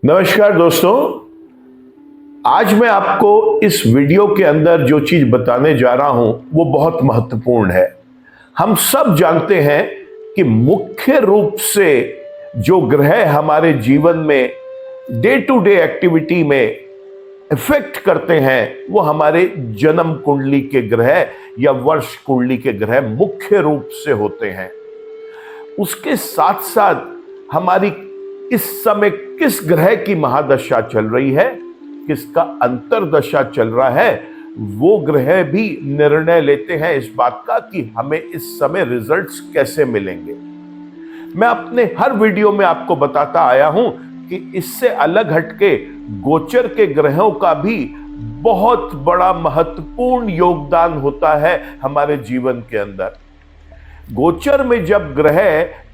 नमस्कार दोस्तों, आज मैं आपको इस वीडियो के अंदर जो चीज बताने जा रहा हूं वो बहुत महत्वपूर्ण है। हम सब जानते हैं कि मुख्य रूप से जो ग्रह हमारे जीवन में डे टू डे एक्टिविटी में इफेक्ट करते हैं वो हमारे जन्म कुंडली के ग्रह या वर्ष कुंडली के ग्रह मुख्य रूप से होते हैं। उसके साथ साथ हमारी इस समय किस ग्रह की महादशा चल रही है, किसका अंतरदशा चल रहा है, वो ग्रह भी निर्णय लेते हैं इस बात का कि हमें इस समय रिजल्ट्स कैसे मिलेंगे। मैं अपने हर वीडियो में आपको बताता आया हूं कि इससे अलग हटके गोचर के ग्रहों का भी बहुत बड़ा महत्वपूर्ण योगदान होता है हमारे जीवन के अंदर। गोचर में जब ग्रह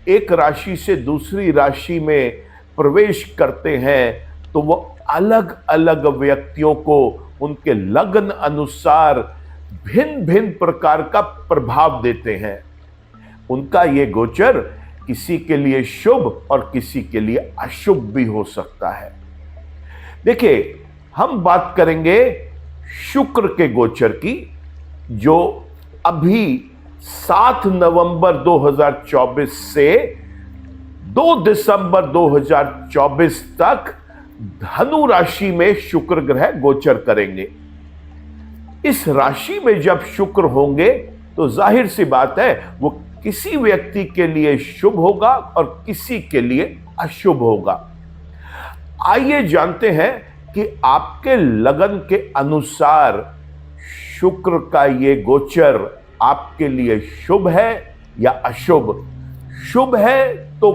एक राशि से दूसरी राशि में प्रवेश करते हैं तो वो अलग अलग व्यक्तियों को उनके लग्न अनुसार भिन्न भिन्न प्रकार का प्रभाव देते हैं। उनका ये गोचर किसी के लिए शुभ और किसी के लिए अशुभ भी हो सकता है। देखिए, हम बात करेंगे शुक्र के गोचर की, जो अभी 7 नवंबर 2024 से 2 दिसंबर 2024 तक धनु राशि में शुक्र ग्रह गोचर करेंगे। इस राशि में जब शुक्र होंगे तो जाहिर सी बात है वो किसी व्यक्ति के लिए शुभ होगा और किसी के लिए अशुभ होगा। आइए जानते हैं कि आपके लगन के अनुसार शुक्र का ये गोचर आपके लिए शुभ है या अशुभ। शुभ है तो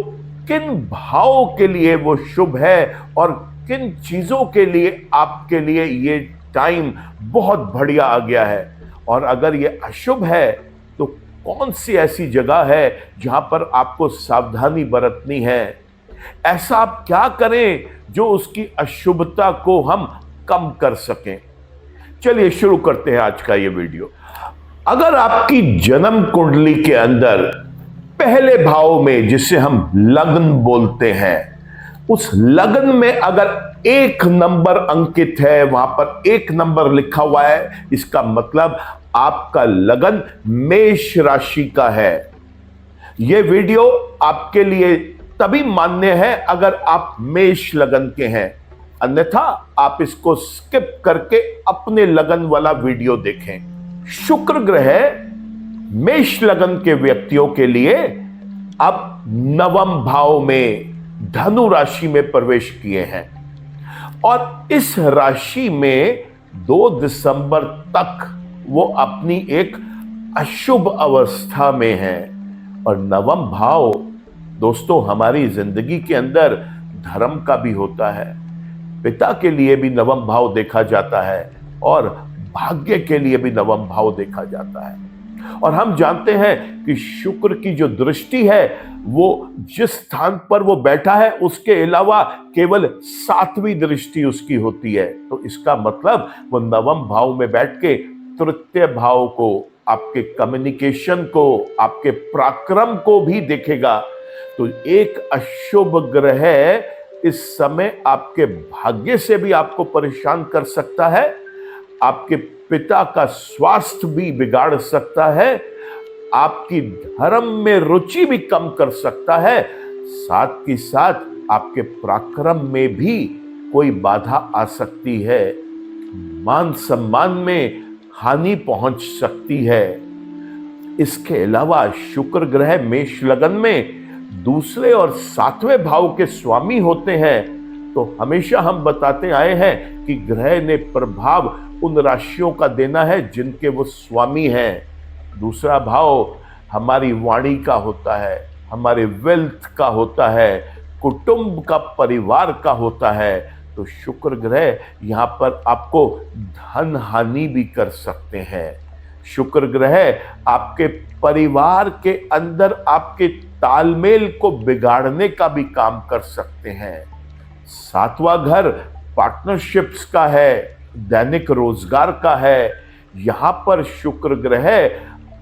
किन भावों के लिए वो शुभ है और किन चीजों के लिए आपके लिए ये टाइम बहुत बढ़िया आ गया है, और अगर ये अशुभ है तो कौन सी ऐसी जगह है जहां पर आपको सावधानी बरतनी है। ऐसा आप क्या करें जो उसकी अशुभता को हम कम कर सकें। चलिए शुरू करते हैं आज का ये वीडियो। अगर आपकी जन्म कुंडली के अंदर पहले भाव में, जिसे हम लग्न बोलते हैं, उस लग्न में अगर 1 नंबर अंकित है, वहां पर 1 नंबर लिखा हुआ है, इसका मतलब आपका लगन मेष राशि का है। यह वीडियो आपके लिए तभी मान्य है अगर आप मेष लगन के हैं, अन्यथा आप इसको स्किप करके अपने लगन वाला वीडियो देखें। शुक्र ग्रह मेष लगन के व्यक्तियों के लिए अब नवम भाव में धनु राशि में प्रवेश किए हैं और इस राशि में 2 दिसंबर तक वो अपनी एक अशुभ अवस्था में है। और नवम भाव दोस्तों हमारी जिंदगी के अंदर धर्म का भी होता है, पिता के लिए भी नवम भाव देखा जाता है और भाग्य के लिए भी नवम भाव देखा जाता है। और हम जानते हैं कि शुक्र की जो दृष्टि है वो जिस स्थान पर वो बैठा है उसके अलावा केवल 7वीं दृष्टि उसकी होती है। तो इसका मतलब वो नवम भाव में बैठ के तृतीय भाव को, आपके कम्युनिकेशन को, आपके पराक्रम को भी देखेगा। तो एक अशुभ ग्रह इस समय आपके भाग्य से भी आपको परेशान कर सकता है, आपके पिता का स्वास्थ्य भी बिगाड़ सकता है, आपकी धर्म में रुचि भी कम कर सकता है, साथ ही साथ आपके पराक्रम में भी कोई बाधा आ सकती है, मान सम्मान में हानि पहुंच सकती है। इसके अलावा शुक्र ग्रह मेष लगन में दूसरे और 7वें भाव के स्वामी होते हैं। तो हमेशा हम बताते आए हैं कि ग्रह ने प्रभाव उन राशियों का देना है जिनके वो स्वामी हैं। दूसरा भाव हमारी वाणी का होता है, हमारे वेल्थ का होता है, कुटुंब का, परिवार का होता है। तो शुक्र ग्रह यहाँ पर आपको धन हानि भी कर सकते हैं। शुक्र ग्रह आपके परिवार के अंदर आपके तालमेल को बिगाड़ने का भी काम कर सकते हैं। 7वां घर पार्टनरशिप्स का है, दैनिक रोजगार का है, यहां पर शुक्र ग्रह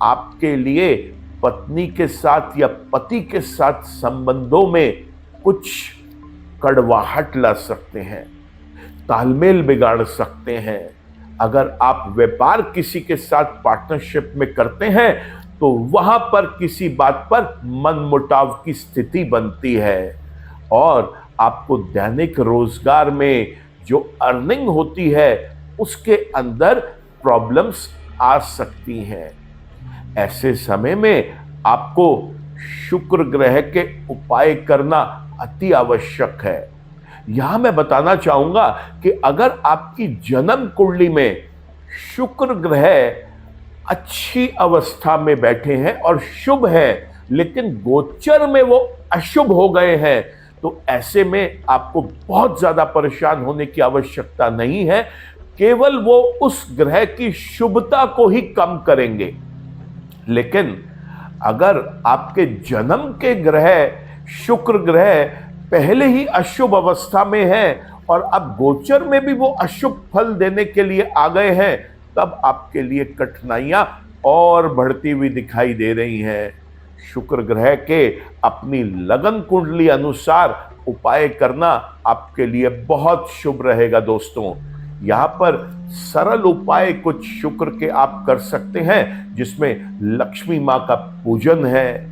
आपके लिए पत्नी के साथ या पति के साथ संबंधों में कुछ कड़वाहट ला सकते हैं, तालमेल बिगाड़ सकते हैं। अगर आप व्यापार किसी के साथ पार्टनरशिप में करते हैं तो वहां पर किसी बात पर मनमुटाव की स्थिति बनती है और आपको दैनिक रोजगार में जो अर्निंग होती है उसके अंदर प्रॉब्लम्स आ सकती हैं। ऐसे समय में आपको शुक्र ग्रह के उपाय करना अति आवश्यक है। यहां मैं बताना चाहूंगा कि अगर आपकी जन्म कुंडली में शुक्र ग्रह अच्छी अवस्था में बैठे हैं और शुभ है, लेकिन गोचर में वो अशुभ हो गए हैं, तो ऐसे में आपको बहुत ज्यादा परेशान होने की आवश्यकता नहीं है। केवल वो उस ग्रह की शुभता को ही कम करेंगे। लेकिन अगर आपके जन्म के ग्रह शुक्र ग्रह पहले ही अशुभ अवस्था में है और अब गोचर में भी वो अशुभ फल देने के लिए आ गए हैं, तब आपके लिए कठिनाइयां और बढ़ती हुई दिखाई दे रही हैं। शुक्र ग्रह के अपनी लगन कुंडली अनुसार उपाय करना आपके लिए बहुत शुभ रहेगा दोस्तों। यहां पर सरल उपाय कुछ शुक्र के आप कर सकते हैं, जिसमें लक्ष्मी मां का पूजन है,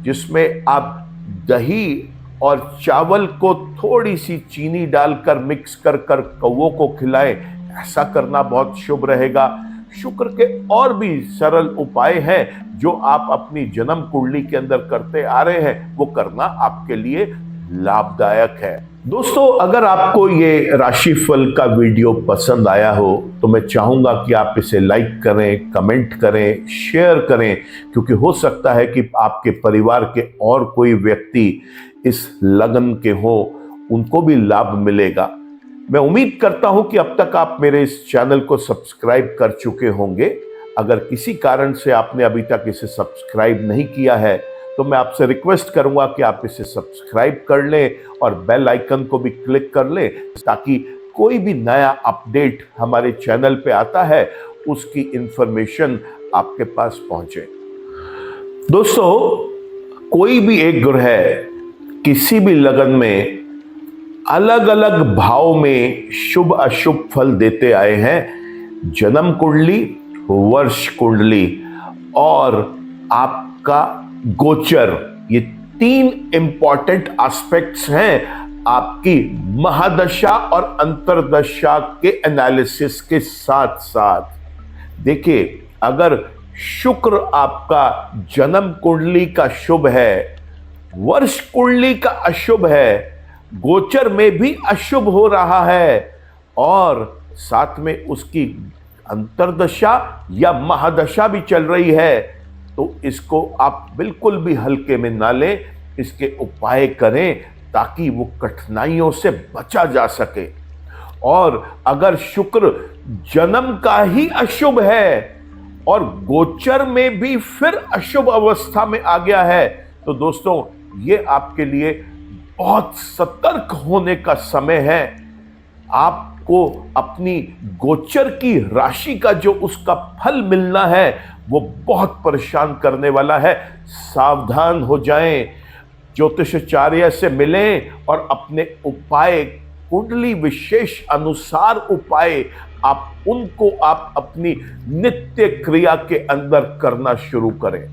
जिसमें आप दही और चावल को थोड़ी सी चीनी डालकर मिक्स कर कौवों को खिलाएं। ऐसा करना बहुत शुभ रहेगा। शुक्र के और भी सरल उपाय हैं जो आप अपनी जन्म कुंडली के अंदर करते आ रहे हैं, वो करना आपके लिए लाभदायक है। दोस्तों, अगर आपको ये राशिफल का वीडियो पसंद आया हो तो मैं चाहूंगा कि आप इसे लाइक करें, कमेंट करें, शेयर करें, क्योंकि हो सकता है कि आपके परिवार के और कोई व्यक्ति इस लगन के हो, उनको भी लाभ मिलेगा। मैं उम्मीद करता हूं कि अब तक आप मेरे इस चैनल को सब्सक्राइब कर चुके होंगे। अगर किसी कारण से आपने अभी तक इसे सब्सक्राइब नहीं किया है तो मैं आपसे रिक्वेस्ट करूंगा कि आप इसे सब्सक्राइब कर लें और बेल आइकन को भी क्लिक कर लें, ताकि कोई भी नया अपडेट हमारे चैनल पे आता है उसकी इंफॉर्मेशन आपके पास पहुंचे। दोस्तों, कोई भी एक ग्रह किसी भी लगन में अलग अलग भाव में शुभ अशुभ फल देते आए हैं। जन्म कुंडली, वर्ष कुंडली और आपका गोचर, ये तीन इंपॉर्टेंट एस्पेक्ट्स हैं आपकी महादशा और अंतरदशा के एनालिसिस के साथ साथ। देखिए, अगर शुक्र आपका जन्म कुंडली का शुभ है, वर्ष कुंडली का अशुभ है, गोचर में भी अशुभ हो रहा है और साथ में उसकी अंतरदशा या महादशा भी चल रही है, तो इसको आप बिल्कुल भी हल्के में ना लें। इसके उपाय करें ताकि वो कठिनाइयों से बचा जा सके। और अगर शुक्र जन्म का ही अशुभ है और गोचर में भी फिर अशुभ अवस्था में आ गया है, तो दोस्तों ये आपके लिए बहुत सतर्क होने का समय है। आपको अपनी गोचर की राशि का जो उसका फल मिलना है वो बहुत परेशान करने वाला है। सावधान हो जाएं, ज्योतिषाचार्य से मिलें और अपने उपाय, कुंडली विशेष अनुसार उपाय आप अपनी नित्य क्रिया के अंदर करना शुरू करें।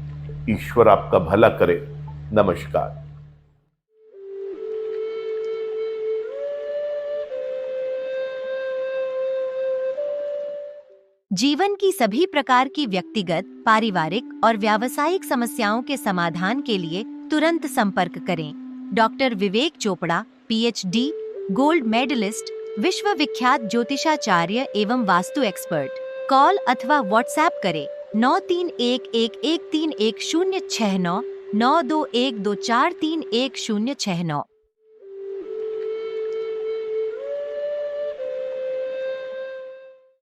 ईश्वर आपका भला करे। नमस्कार। जीवन की सभी प्रकार की व्यक्तिगत, पारिवारिक और व्यावसायिक समस्याओं के समाधान के लिए तुरंत संपर्क करें। डॉक्टर विवेक चोपड़ा, PhD, गोल्ड मेडलिस्ट, विश्व विख्यात ज्योतिषाचार्य एवं वास्तु एक्सपर्ट। कॉल अथवा व्हाट्सएप करें 9311131069 9212431069।